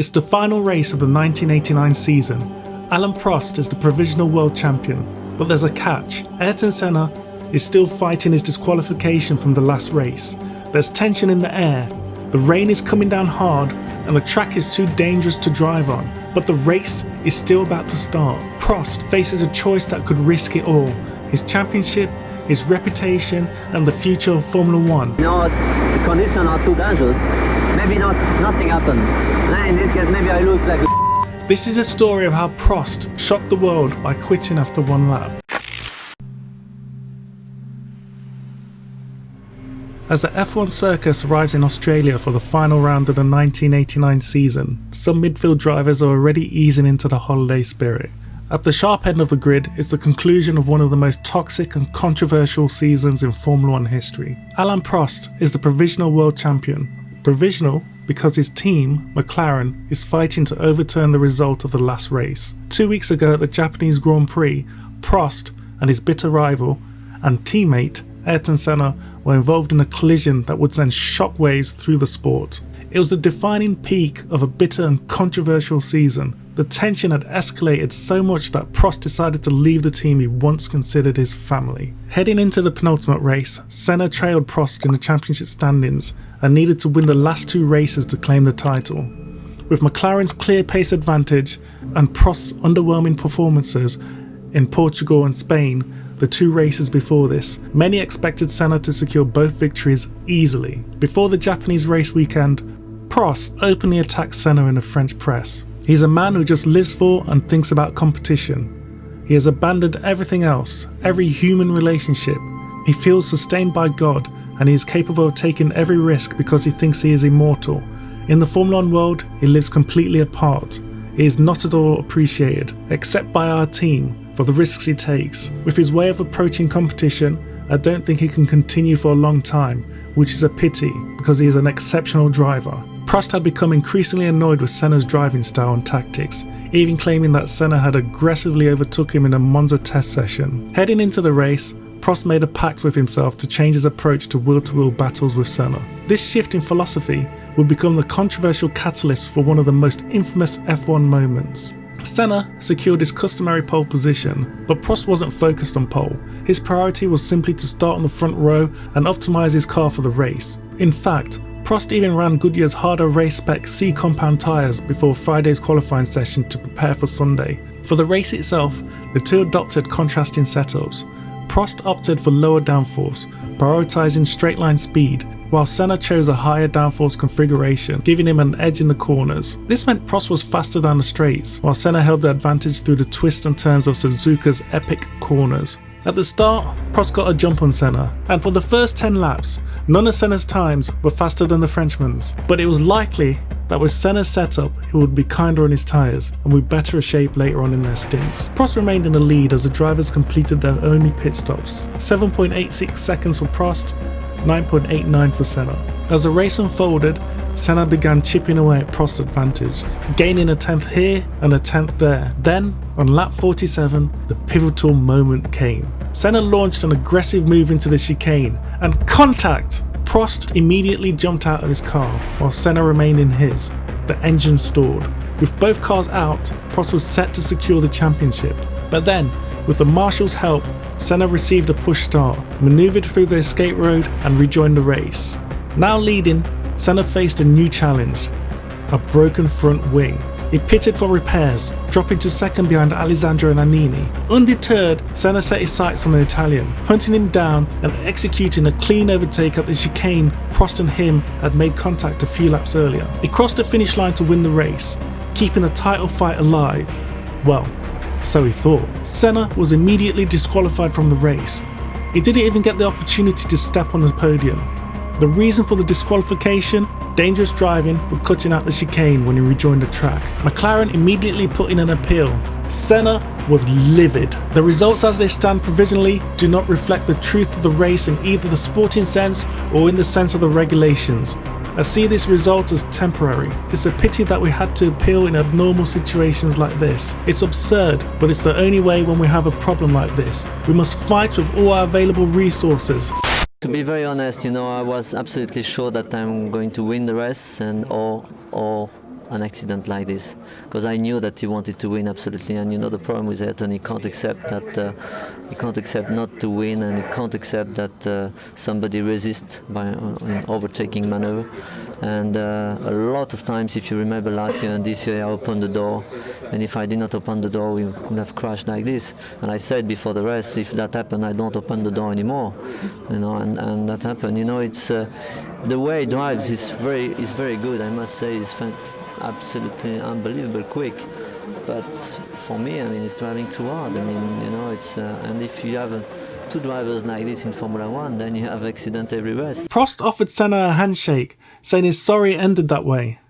It's the final race of the 1989 season. Alain Prost is the provisional world champion, but there's a catch. Ayrton Senna is still fighting his disqualification from the last race. There's tension in the air. The rain is coming down hard and the track is too dangerous to drive on. But the race is still about to start. Prost faces a choice that could risk it all. His championship, his reputation and the future of Formula 1. The conditions are too dangerous. Maybe nothing happened. In this case, maybe I lose like a... This is a story of how Prost shocked the world by quitting after one lap. As the F1 circus arrives in Australia for the final round of the 1989 season, some midfield drivers are already easing into the holiday spirit. At the sharp end of the grid is the conclusion of one of the most toxic and controversial seasons in Formula 1 history. Alain Prost is the provisional world champion. Provisional because his team, McLaren, is fighting to overturn the result of the last race. 2 weeks ago at the Japanese Grand Prix, Prost and his bitter rival and teammate Ayrton Senna were involved in a collision that would send shockwaves through the sport. It was the defining peak of a bitter and controversial season. The tension had escalated so much that Prost decided to leave the team he once considered his family. Heading into the penultimate race, Senna trailed Prost in the championship standings and needed to win the last two races to claim the title. With McLaren's clear pace advantage and Prost's underwhelming performances in Portugal and Spain, the two races before this, many expected Senna to secure both victories easily. Before the Japanese race weekend, Prost openly attacked Senna in the French press. He's a man who just lives for and thinks about competition. He has abandoned everything else, every human relationship. He feels sustained by God and he is capable of taking every risk because he thinks he is immortal. In the Formula 1 world, he lives completely apart. He is not at all appreciated, except by our team, for the risks he takes. With his way of approaching competition, I don't think he can continue for a long time, which is a pity because he is an exceptional driver. Prost had become increasingly annoyed with Senna's driving style and tactics, even claiming that Senna had aggressively overtook him in a Monza test session. Heading into the race, Prost made a pact with himself to change his approach to wheel-to-wheel battles with Senna. This shift in philosophy would become the controversial catalyst for one of the most infamous F1 moments. Senna secured his customary pole position, but Prost wasn't focused on pole. His priority was simply to start on the front row and optimise his car for the race. In fact, Prost even ran Goodyear's harder race spec C compound tyres before Friday's qualifying session to prepare for Sunday. For the race itself, the two adopted contrasting setups. Prost opted for lower downforce, prioritising straight line speed, while Senna chose a higher downforce configuration, giving him an edge in the corners. This meant Prost was faster down the straights, while Senna held the advantage through the twists and turns of Suzuka's epic corners. At the start, Prost got a jump on Senna, and for the first 10 laps, none of Senna's times were faster than the Frenchman's. But it was likely that with Senna's setup, he would be kinder on his tyres and would be better a shape later on in their stints. Prost remained in the lead as the drivers completed their only pit stops. 7.86 seconds for Prost, 9.89 for Senna. As the race unfolded, Senna began chipping away at Prost's advantage, gaining a 10th here and a 10th there. Then, on lap 47, the pivotal moment came. Senna launched an aggressive move into the chicane, and contact! Prost immediately jumped out of his car, while Senna remained in his. The engine stalled. With both cars out, Prost was set to secure the championship. But then, with the marshal's help, Senna received a push start, manoeuvred through the escape road and rejoined the race. Now leading, Senna faced a new challenge, a broken front wing. He pitted for repairs, dropping to second behind Alessandro Nannini. Undeterred, Senna set his sights on the Italian, hunting him down and executing a clean overtake at the chicane Prost and him had made contact a few laps earlier. He crossed the finish line to win the race, keeping the title fight alive. Well, so he thought. Senna was immediately disqualified from the race. He didn't even get the opportunity to step on the podium. The reason for the disqualification? Dangerous driving for cutting out the chicane when he rejoined the track. McLaren immediately put in an appeal. Senna was livid. The results as they stand provisionally do not reflect the truth of the race in either the sporting sense or in the sense of the regulations. I see this result as temporary. It's a pity that we had to appeal in abnormal situations like this. It's absurd, but it's the only way when we have a problem like this. We must fight with all our available resources. To be very honest, I was absolutely sure that I'm going to win the race, and or an accident like this, because I knew that he wanted to win absolutely. And you know the problem with Ayrton, he can't accept that he can't accept not to win, and he can't accept that somebody resists by an overtaking maneuver. And a lot of times, if you remember last year and this year, I opened the door, and if I did not open the door, we could have crashed like this. And I said before the race, if that happened, I don't open the door anymore. You know, and that happened. You know, it's the way he drives is very good. I must say, he's absolutely unbelievable quick. But for me, I mean, he's driving too hard. I mean, you know, it's and if you have two drivers like this in Formula One, then you have accident every race. Prost offered Senna a handshake, saying he's sorry it ended that way.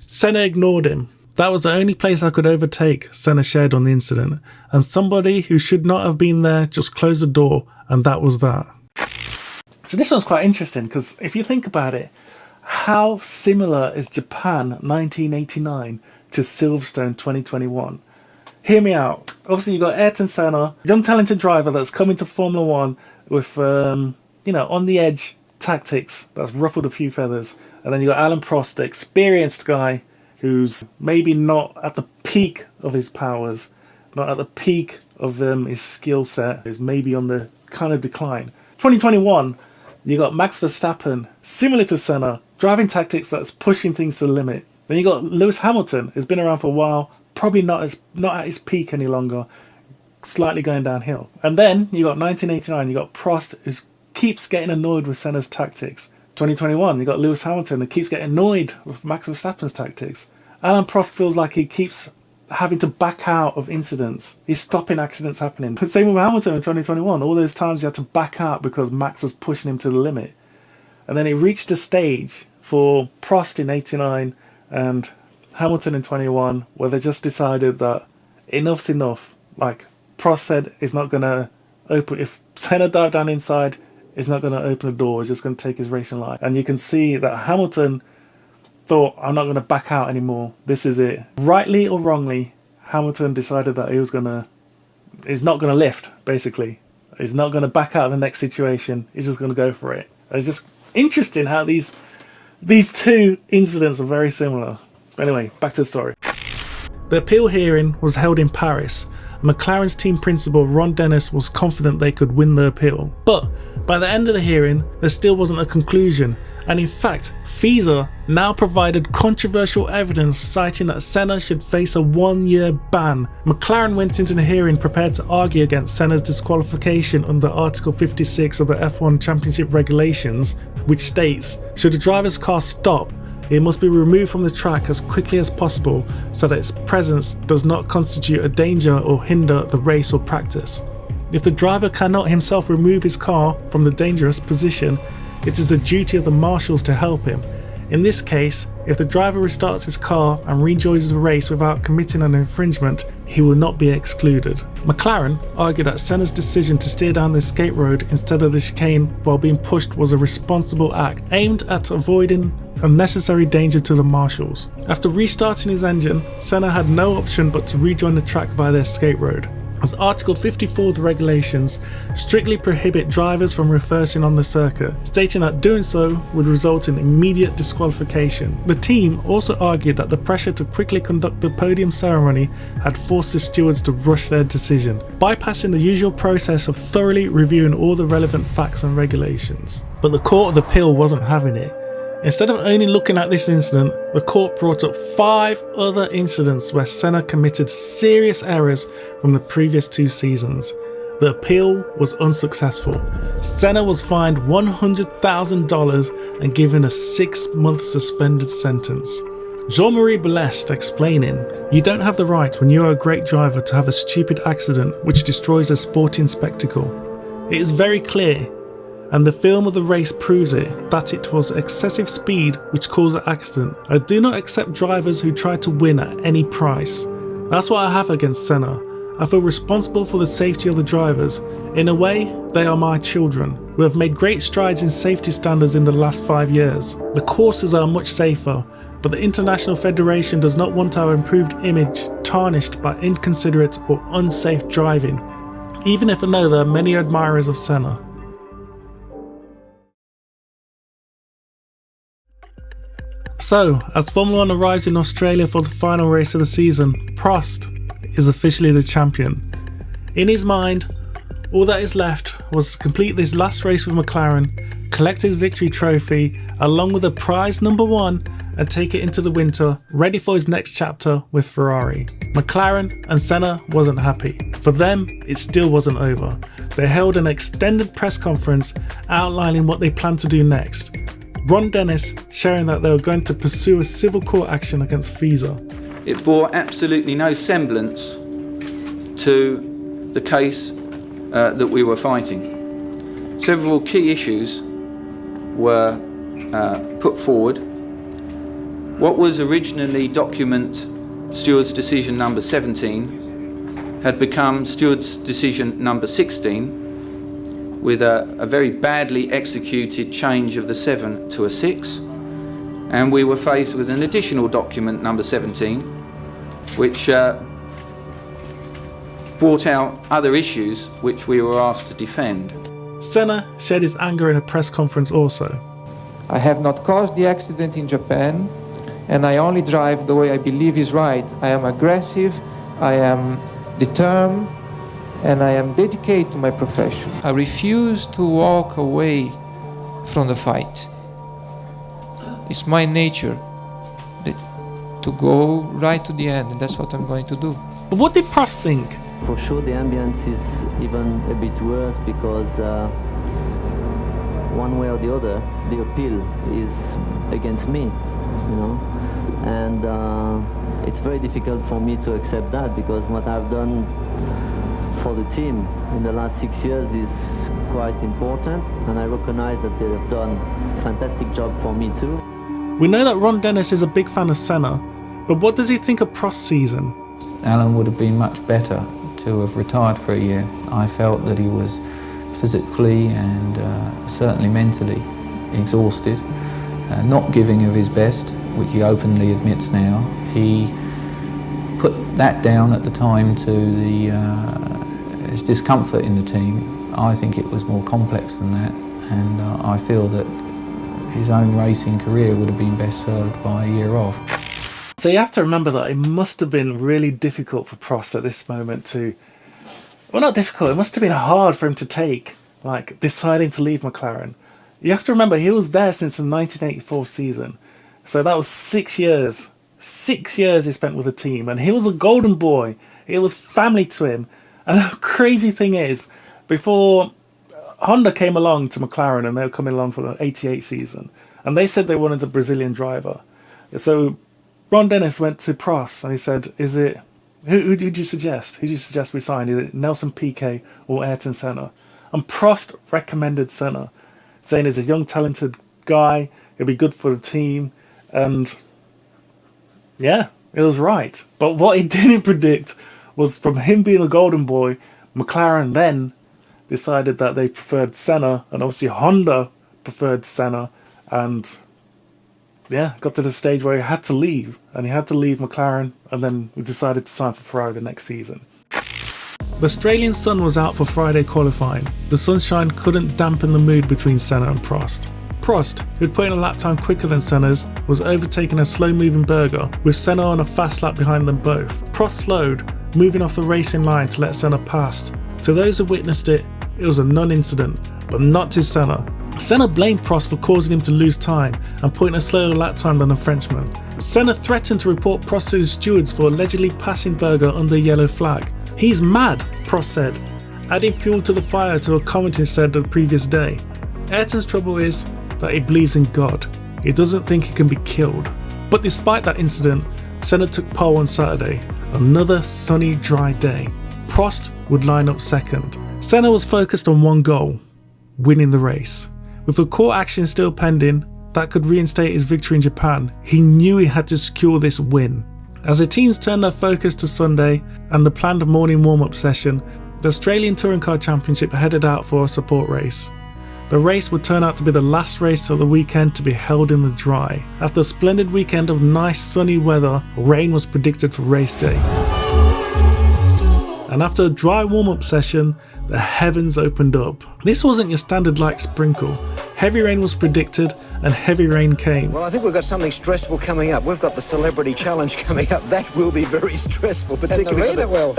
Senna ignored him. That was the only place I could overtake, Senna shared on the incident, and somebody who should not have been there just closed the door, and that was that. So this one's quite interesting, because if you think about it, how similar is Japan 1989 to Silverstone 2021? Hear me out. Obviously you've got Ayrton Senna, young talented driver that's come into Formula One with, you know, on the edge tactics that's ruffled a few feathers. And then you've got Alain Prost, the experienced guy who's maybe not at the peak of his powers, not at the peak of his skill set, is maybe on the kind of decline. 2021, you got Max Verstappen, similar to Senna, driving tactics that's pushing things to the limit. Then you got Lewis Hamilton, who's been around for a while, probably not at his peak any longer, slightly going downhill. And then you got 1989, you got Prost, who keeps getting annoyed with Senna's tactics. 2021, you got Lewis Hamilton, who keeps getting annoyed with Max Verstappen's tactics. Alain Prost feels like he keeps having to back out of incidents. He's stopping accidents happening. Same with Hamilton in 2021. All those times he had to back out because Max was pushing him to the limit. And then it reached a stage for Prost in 89 and Hamilton in 21 where they just decided that enough's enough. Like Prost said, he's not going to open, if Senna dived down inside, he's not going to open a door, he's just going to take his racing life. And you can see that Hamilton thought, I'm not going to back out anymore, this is it. Rightly or wrongly, Hamilton decided that he's not going to lift, basically. He's not going to back out of the next situation, he's just going to go for it. It's just interesting how these two incidents are very similar. Anyway, back to the story. The appeal hearing was held in Paris, and McLaren's team principal Ron Dennis was confident they could win the appeal. But by the end of the hearing, there still wasn't a conclusion, and in fact, FISA now provided controversial evidence citing that Senna should face a 1-year ban. McLaren went into the hearing prepared to argue against Senna's disqualification under Article 56 of the F1 Championship regulations, which states, should a driver's car stop, it must be removed from the track as quickly as possible so that its presence does not constitute a danger or hinder the race or practice. If the driver cannot himself remove his car from the dangerous position, it is the duty of the marshals to help him. In this case, if the driver restarts his car and rejoins the race without committing an infringement, he will not be excluded. McLaren argued that Senna's decision to steer down the escape road instead of the chicane while being pushed was a responsible act aimed at avoiding unnecessary danger to the marshals. After restarting his engine, Senna had no option but to rejoin the track via the escape road, as Article 54 of the regulations strictly prohibit drivers from reversing on the circuit, stating that doing so would result in immediate disqualification. The team also argued that the pressure to quickly conduct the podium ceremony had forced the stewards to rush their decision, bypassing the usual process of thoroughly reviewing all the relevant facts and regulations. But the Court of Appeal wasn't having it. Instead of only looking at this incident, the court brought up 5 other incidents where Senna committed serious errors from the previous 2 seasons. The appeal was unsuccessful. Senna was fined $100,000 and given a 6-month suspended sentence. Jean-Marie Belest explaining, "You don't have the right when you are a great driver to have a stupid accident which destroys a sporting spectacle. It is very clear, and the film of the race proves it, that it was excessive speed which caused the accident. I do not accept drivers who try to win at any price. That's what I have against Senna. I feel responsible for the safety of the drivers. In a way, they are my children. We have made great strides in safety standards in the last 5 years. The courses are much safer, but the International Federation does not want our improved image tarnished by inconsiderate or unsafe driving, even if I know there are many admirers of Senna." So, as Formula 1 arrives in Australia for the final race of the season, Prost is officially the champion. In his mind, all that is left was to complete this last race with McLaren, collect his victory trophy along with a prize number 1 and take it into the winter, ready for his next chapter with Ferrari. McLaren and Senna wasn't happy. For them, it still wasn't over. They held an extended press conference outlining what they planned to do next. Ron Dennis sharing that they were going to pursue a civil court action against FISA. It bore absolutely no semblance to the case that we were fighting. Several key issues were put forward. What was originally document Steward's decision number 17 had become Steward's decision number 16 with a very badly executed change of the 7 to a 6, and we were faced with an additional document number 17 which brought out other issues which we were asked to defend. Senna shared his anger in a press conference also. I have not caused the accident in Japan, and I only drive the way I believe is right. I am aggressive, I am determined, and I am dedicated to my profession. I refuse to walk away from the fight. It's my nature to go right to the end, and that's what I'm going to do. But what did Prost think? For sure the ambience is even a bit worse because one way or the other the appeal is against me, you know, and it's very difficult for me to accept that because what I've done for the team in the last 6 years is quite important, and I recognize that they have done a fantastic job for me too. We know that Ron Dennis is a big fan of Senna, but what does he think of Prost's season? Alan would have been much better to have retired for a year. I felt that he was physically and certainly mentally exhausted, not giving of his best, which he openly admits now. He put that down at the time to his discomfort in the team. I think it was more complex than that, and I feel that his own racing career would have been best served by a year off. So you have to remember that it must have been really difficult for Prost at this moment to... Well, not difficult, it must have been hard for him to take, like deciding to leave McLaren. You have to remember he was there since the 1984 season. So that was 6 years. 6 years he spent with the team, and he was a golden boy. It was family to him. And the crazy thing is, before Honda came along to McLaren, and they were coming along for the 88 season, and they said they wanted a Brazilian driver. So Ron Dennis went to Prost and he said, "Is it who do you suggest? Who do you suggest we sign? Is it Nelson Piquet or Ayrton Senna?" And Prost recommended Senna, saying he's a young, talented guy. He'll be good for the team, and yeah, it was right. But what he didn't predict was, from him being a golden boy, McLaren then decided that they preferred Senna, and obviously Honda preferred Senna, and yeah, got to the stage where he had to leave, and he had to leave McLaren, and then we decided to sign for Ferrari the next season. The Australian sun was out for Friday qualifying. The sunshine couldn't dampen the mood between Senna and Prost. Prost, who'd put in a lap time quicker than Senna's, was overtaking a slow-moving Berger, with Senna on a fast lap behind them both. Prost slowed, moving off the racing line to let Senna pass. To those who witnessed it, it was a non-incident, but not to Senna. Senna blamed Prost for causing him to lose time and putting a slower lap time than the Frenchman. Senna threatened to report Prost to the stewards for allegedly passing Berger under a yellow flag. "He's mad," Prost said, adding fuel to the fire to a comment he said the previous day. Ayrton's trouble is that he believes in God. He doesn't think he can be killed. But despite that incident, Senna took pole on Saturday, another sunny, dry day. Prost would line up second. Senna was focused on one goal: winning the race. With the court action still pending that could reinstate his victory in Japan, he knew he had to secure this win. As the teams turned their focus to Sunday and the planned morning warm-up session, the Australian Touring Car Championship headed out for a support race. The race would turn out to be the last race of the weekend to be held in the dry. After a splendid weekend of nice sunny weather, rain was predicted for race day. And after a dry warm-up session, the heavens opened up. This wasn't your standard light sprinkle. Heavy rain was predicted, and heavy rain came. Well, I think we've got something stressful coming up. We've got the Celebrity Challenge coming up. That will be very stressful, particularly. And the will.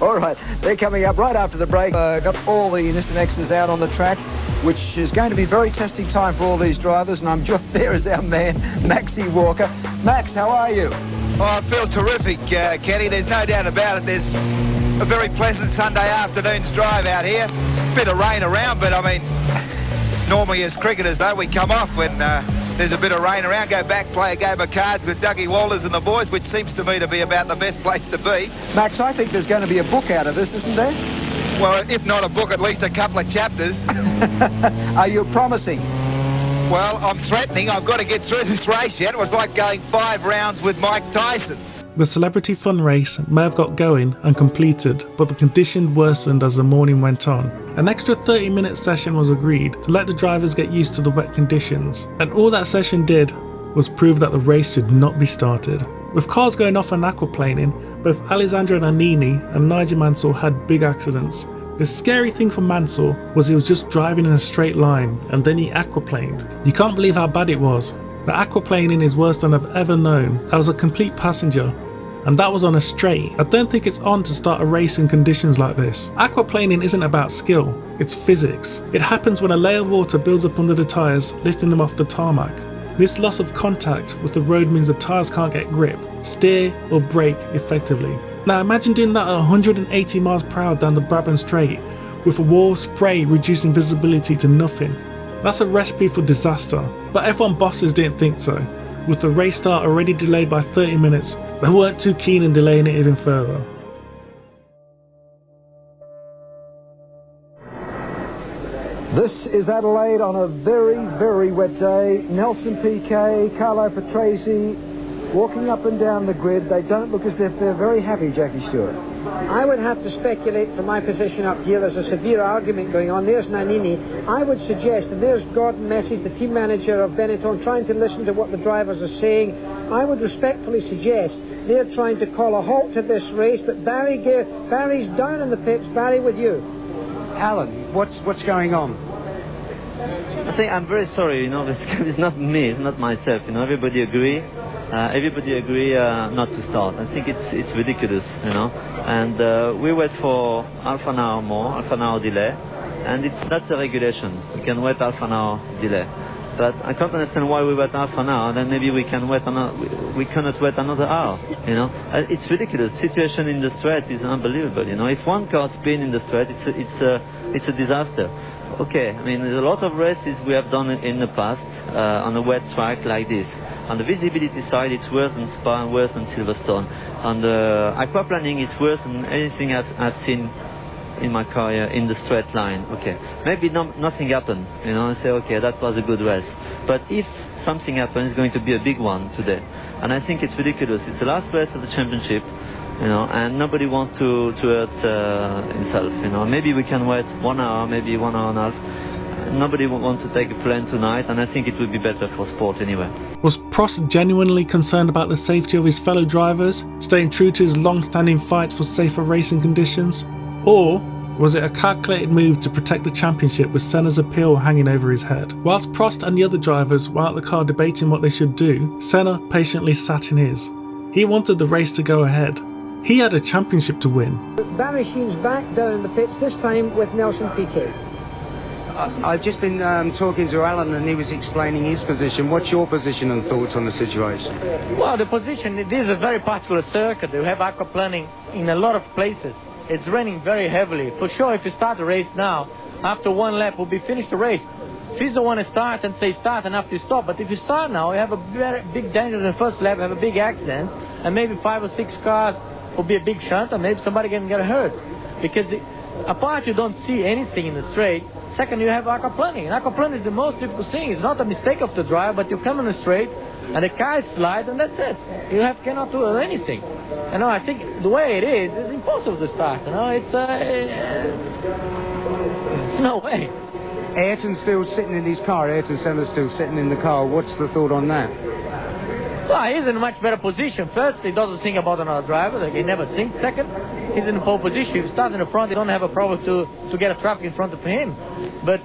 All right, they're coming up right after the break. Got all the Nissan X's out on the track, which is going to be very testing time for all these drivers, and I'm joined there as our man, Maxie Walker. Max, how are you? Oh, I feel terrific, Kenny. There's no doubt about it. There's a very pleasant Sunday afternoon's drive out here. Bit of rain around, but I mean, normally as cricketers, though, we come off when there's a bit of rain around, go back, play a game of cards with Dougie Walters and the boys, which seems to me to be about the best place to be. Max, I think there's going to be a book out of this, isn't there? Well, if not a book, at least a couple of chapters. Are you promising? Well, I'm threatening. I've got to get through this race yet. It was like going 5 rounds with Mike Tyson. The Celebrity Fun race may have got going and completed, but the conditions worsened as the morning went on. An extra 30-minute session was agreed to let the drivers get used to the wet conditions, and all that session did was prove that the race should not be started. With cars going off and aquaplaning, both Alessandro Nannini and Nigel Mansell had big accidents. The scary thing for Mansell was he was just driving in a straight line and then he aquaplaned. You can't believe how bad it was. The aquaplaning is worse than I've ever known. I was a complete passenger, and that was on a straight. I don't think it's on to start a race in conditions like this. Aquaplaning isn't about skill, it's physics. It happens when a layer of water builds up under the tyres, lifting them off the tarmac. This loss of contact with the road means the tyres can't get grip, steer or brake effectively. Now imagine doing that at 180 miles per hour down the Brabham Straight with a wall of spray reducing visibility to nothing. That's a recipe for disaster, but F1 bosses didn't think so. With the race start already delayed by 30 minutes, they weren't too keen in delaying it even further. This is Adelaide on a very, very wet day. Nelson Piquet, Carlo Patrese walking up and down the grid. They don't look as if they're very happy, Jackie Stewart. I would have to speculate from my position up here. There's a severe argument going on. There's Nannini. I would suggest that there's Gordon Messies, the team manager of Benetton, trying to listen to what the drivers are saying. I would respectfully suggest they're trying to call a halt to this race, but Barry's down in the pits. Barry, with you. Alan, what's going on? I think I'm very sorry, because it's not me, it's not myself, everybody agree. Not to start. I think it's ridiculous, and we wait for half an hour delay, and that's a regulation. We can wait half an hour delay, but I can't understand why we wait half an hour. Then maybe we can wait we cannot wait another hour. It's ridiculous. Situation in the straight is unbelievable. If one car spins in the straight, it's a disaster. Okay, I mean, there's a lot of races we have done in the past on a wet track like this. On the visibility side, it's worse than Spa and worse than Silverstone. On the aquaplaning, it's worse than anything I've seen in my career in the straight line. Okay, maybe nothing happened, I say, okay, that was a good race. But if something happens, it's going to be a big one today. And I think it's ridiculous. It's the last race of the championship, and nobody wants to hurt himself, Maybe we can wait 1 hour, maybe 1 hour and a half. Nobody wants to take a plane tonight, and I think it would be better for sport anyway. Was Prost genuinely concerned about the safety of his fellow drivers, staying true to his long-standing fight for safer racing conditions? Or was it a calculated move to protect the championship with Senna's appeal hanging over his head? Whilst Prost and the other drivers were out the car debating what they should do, Senna patiently sat in his. He wanted the race to go ahead. He had a championship to win. Barry Sheen's back down in the pits, this time with Nelson Piquet. I've just been talking to Alan, and he was explaining his position. What's your position and thoughts on the situation? Well, the position, it is a very particular circuit. We have aquaplaning in a lot of places. It's raining very heavily. For sure, if you start the race now, after one lap, we'll be finished the race. If you don't want to start and say start and after you stop, but if you start now, you have a very big danger in the first lap, have a big accident, and maybe 5 or 6 cars will be a big shunt, and maybe somebody can get hurt. Because apart you don't see anything in the straight. Second, you have aquaplaning. And aquaplaning is the most difficult thing. It's not a mistake of the driver, but you come in the straight, and the car slide, and that's it. You cannot do anything. I think the way it is, it's impossible to start. It's no way. Ayrton's still sitting in his car. Ayrton Senna's still sitting in the car. What's the thought on that? Well, he's in a much better position. First, he doesn't think about another driver. Like, he never thinks. Second, he's in pole position. If he starts in the front, he don't have a problem to get a traffic in front of him. But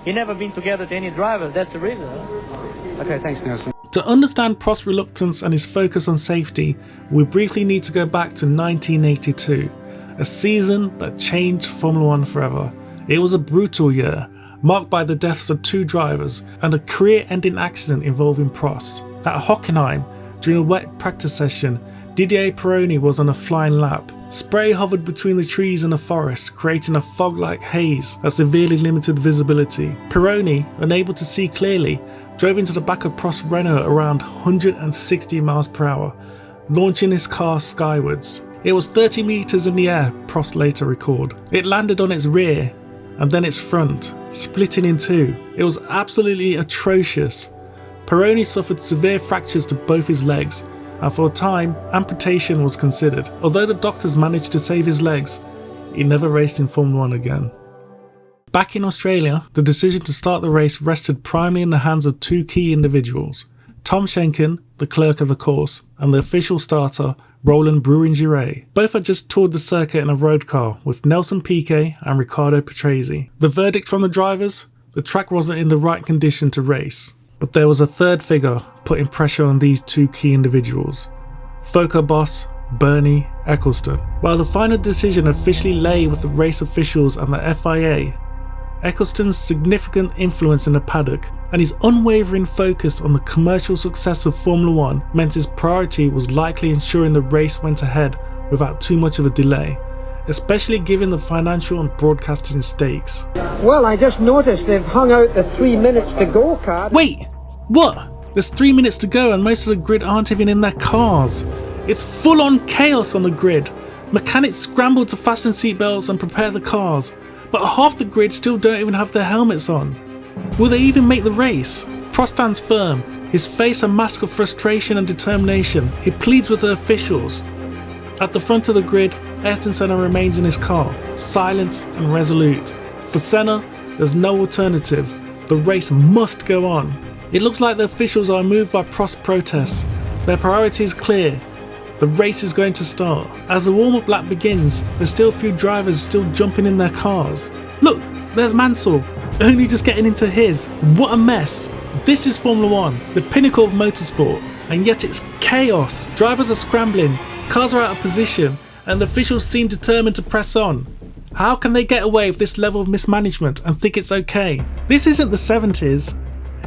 he never been together to any driver. That's the reason. Okay, thanks, Nelson. To understand Prost's reluctance and his focus on safety, we briefly need to go back to 1982, a season that changed Formula 1 forever. It was a brutal year, marked by the deaths of 2 drivers and a career-ending accident involving Prost. At Hockenheim, during a wet practice session, Didier Pironi was on a flying lap. Spray hovered between the trees in the forest, creating a fog-like haze that severely limited visibility. Pironi, unable to see clearly, drove into the back of Prost's Renault around 160 miles per hour, launching his car skywards. It was 30 meters in the air, Prost later recalled. It landed on its rear and then its front, splitting in two. It was absolutely atrocious. Pironi suffered severe fractures to both his legs, and for a time, amputation was considered. Although the doctors managed to save his legs, he never raced in Formula 1 again. Back in Australia, the decision to start the race rested primarily in the hands of 2 key individuals: Tom Schenken, the clerk of the course, and the official starter, Roland Bruin-Girey. Both had just toured the circuit in a road car with Nelson Piquet and Riccardo Patrese. The verdict from the drivers? The track wasn't in the right condition to race. But there was a third figure putting pressure on these 2 key individuals: FOCA boss Bernie Ecclestone. While the final decision officially lay with the race officials and the FIA, Ecclestone's significant influence in the paddock and his unwavering focus on the commercial success of Formula 1 meant his priority was likely ensuring the race went ahead without too much of a delay, especially given the financial and broadcasting stakes. Well, I just noticed they've hung out the 3 minutes to go card. Wait, what? There's 3 minutes to go and most of the grid aren't even in their cars. It's full on chaos on the grid. Mechanics scramble to fasten seatbelts and prepare the cars, but half the grid still don't even have their helmets on. Will they even make the race? Prost stands firm, his face a mask of frustration and determination. He pleads with the officials. At the front of the grid, Ayrton Senna remains in his car, silent and resolute. For Senna, there's no alternative. The race must go on. It looks like the officials are moved by Prost's protests. Their priority is clear. The race is going to start. As the warm-up lap begins, there's still a few drivers still jumping in their cars. Look, there's Mansell, only just getting into his. What a mess. This is Formula 1, the pinnacle of motorsport, and yet it's chaos. Drivers are scrambling, cars are out of position, and the officials seem determined to press on. How can they get away with this level of mismanagement and think it's okay? This isn't the 70s.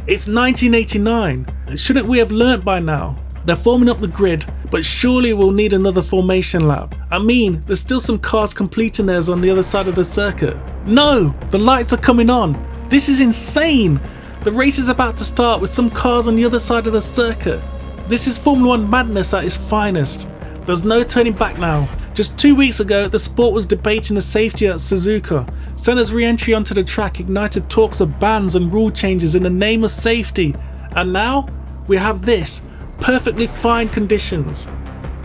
It's 1989. Shouldn't we have learnt by now? They're forming up the grid, but surely we'll need another formation lap. I mean, there's still some cars completing theirs on the other side of the circuit. No, the lights are coming on. This is insane. The race is about to start with some cars on the other side of the circuit. This is Formula 1 madness at its finest. There's no turning back now. Just 2 weeks ago, the sport was debating the safety at Suzuka. Senna's re-entry onto the track ignited talks of bans and rule changes in the name of safety. And now, we have this. Perfectly fine conditions.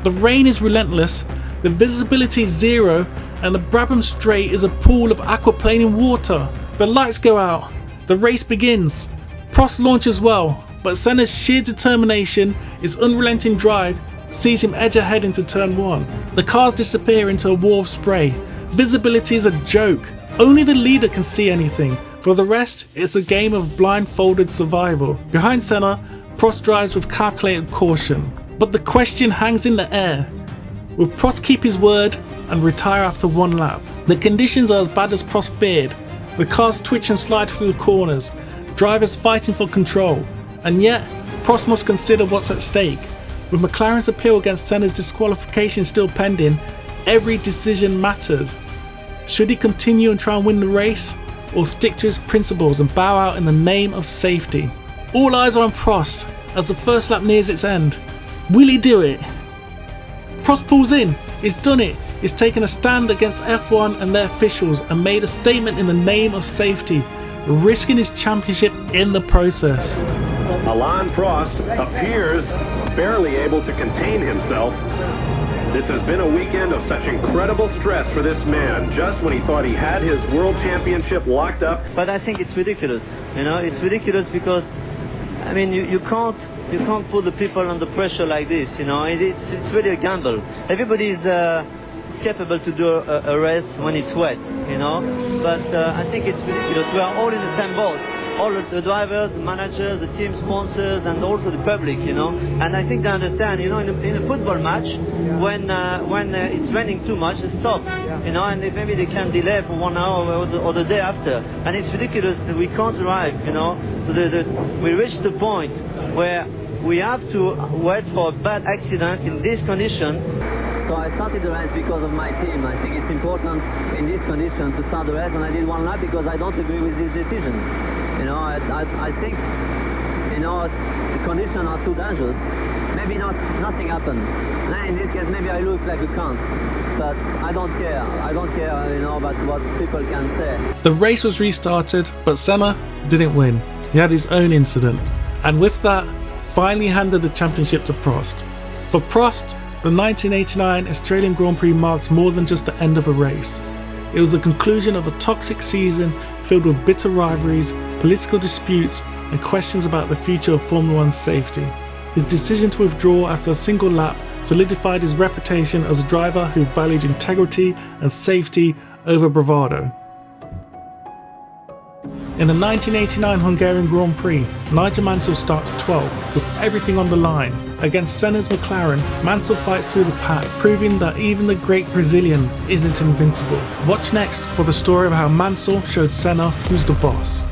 The rain is relentless, the visibility is zero, and the Brabham Strait is a pool of aquaplaning water. The lights go out. The race begins. Prost launches well, but Senna's sheer determination, his unrelenting drive, sees him edge ahead into turn 1. The cars disappear into a wall of spray. Visibility is a joke. Only the leader can see anything. For the rest, it's a game of blindfolded survival. Behind Senna, Prost drives with calculated caution. But the question hangs in the air. Will Prost keep his word and retire after 1 lap? The conditions are as bad as Prost feared. The cars twitch and slide through the corners, drivers fighting for control. And yet, Prost must consider what's at stake. With McLaren's appeal against Senna's disqualification still pending, every decision matters. Should he continue and try and win the race, or stick to his principles and bow out in the name of safety? All eyes are on Prost as the first lap nears its end. Will he do it? Prost pulls in. He's done it. He's taken a stand against F1 and their officials and made a statement in the name of safety, risking his championship in the process. Alain Prost appears barely able to contain himself. This has been a weekend of such incredible stress for this man, just when he thought he had his world championship locked up. But I think it's ridiculous, you know, it's ridiculous because, I mean, you can't you can't put the people under pressure like this, you know. It's really a gamble. Everybody is capable to do a race when it's wet, you know. But I think it's ridiculous. We are all in the same boat. All the drivers, the managers, the team sponsors, and also the public, you know. And I think they understand, you know, in a football match, when it's raining too much, they stop, you know, and maybe they can delay for 1 hour or the day after. And it's ridiculous that we can't arrive, you know. So we reached the point where we have to wait for a bad accident in this condition. So I started the race because of my team. I think it's important in this condition to start the race, and I did 1 lap because I don't agree with this decision. You know, I think, you know, the conditions are too dangerous. Maybe nothing happened. And in this case, maybe I look like a cunt. But I don't care. I don't care, you know, about what people can say. The race was restarted, but Senna didn't win. He had his own incident. And with that, finally handed the championship to Prost. For Prost, the 1989 Australian Grand Prix marked more than just the end of a race. It was the conclusion of a toxic season filled with bitter rivalries, political disputes, and questions about the future of Formula 1's safety. His decision to withdraw after a single lap solidified his reputation as a driver who valued integrity and safety over bravado. In the 1989 Hungarian Grand Prix, Nigel Mansell starts 12th with everything on the line. Against Senna's McLaren, Mansell fights through the pack, proving that even the great Brazilian isn't invincible. Watch next for the story of how Mansell showed Senna who's the boss.